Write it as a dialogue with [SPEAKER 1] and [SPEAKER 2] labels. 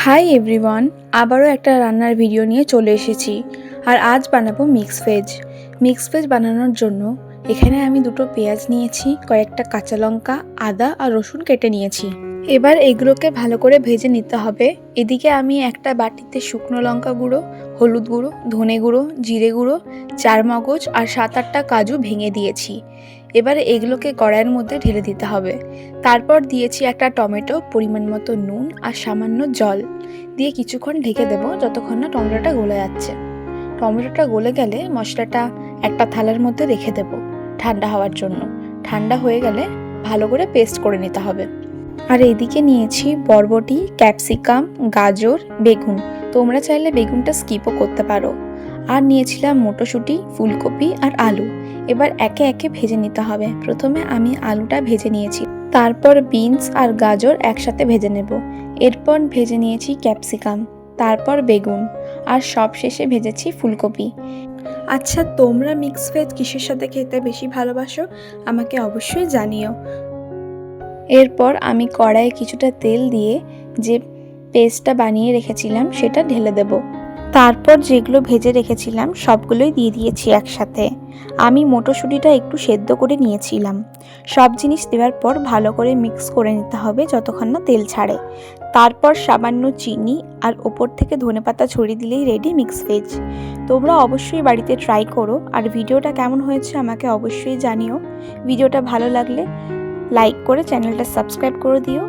[SPEAKER 1] Hi everyone, আবারও একটা রান্নার ভিডিও নিয়ে চলে এসেছি। আর আজ বানাবো মিক্স ভেজ বানানোর জন্য এখানে আমি দুটো পেঁয়াজ নিয়েছি, কয়েকটা কাঁচা লঙ্কা, আদা আর রসুন কেটে নিয়েছি। এবার এগুলোকে ভালো করে ভেজে নিতে হবে। এদিকে আমি একটা বাটিতে শুকনো লঙ্কা গুঁড়ো, হলুদ গুঁড়ো, ধনে গুঁড়ো, জিরে গুঁড়ো, চারমগজ আর 7-8টা কাজু ভেঙে দিয়েছি। এবার এগুলোকে কড়াইয়ের মধ্যে ঢেলে দিতে হবে। তারপর দিয়েছি একটা টমেটো, পরিমাণ মতো নুন আর সামান্য জল দিয়ে কিছুক্ষণ ঢেকে দেবো যতক্ষণ না টমেটোটা গলে যাচ্ছে। টমেটোটা গলে গেলে মশলাটা একটা থালার মধ্যে রেখে দেব ঠান্ডা হওয়ার জন্য। ঠান্ডা হয়ে গেলে ভালো করে পেস্ট করে নিতে হবে। আর এদিকে নিয়েছি বরবটি, ক্যাপসিকাম, গাজর, বেগুন। তোমরা চাইলে বেগুনটা স্কিপও করতে পারো। আর নিয়েছিলাম মটরশুঁটি, ফুলকপি আর আলু। এবার একে একে ভেজে নিতে হবে। প্রথমে আমি আলুটা ভেজে নিয়েছি, তারপর বিনস আর গাজর একসাথে ভেজে নেব। এরপর ভেজে নিয়েছি ক্যাপসিকাম, তারপর বেগুন আর সবশেষে ভেজেছি ফুলকপি। আচ্ছা, তোমরা মিক্স ভেজ কিসের সাথে খেতে বেশি ভালোবাসো আমাকে অবশ্যই জানিও। এরপর আমি কড়াইয়ে কিছুটা তেল দিয়ে যে পেস্টটা বানিয়ে রেখেছিলাম সেটা ঢেলে দেব। তারপর যেগুলো ভেজে রেখেছিলাম সবগুলোই দিয়ে দিয়েছি একসাথে। আমি মটরশুঁটিটা একটু সেদ্ধ করে নিয়েছিলাম। সব জিনিস দেওয়ার পর ভালো করে মিক্স করে নিতে হবে যতক্ষণ না তেল ছাড়ে। তারপর সামান্য চিনি আর ওপর থেকে ধনেপাতা ছড়িয়ে দিলেই রেডি মিক্স ভেজ। তোমরা অবশ্যই বাড়িতে ট্রাই করো। আর ভিডিওটা কেমন হয়েছে আমাকে অবশ্যই জানিও। ভিডিওটা ভালো লাগলে লাইক করে চ্যানেলটা সাবস্ক্রাইব করে দিও।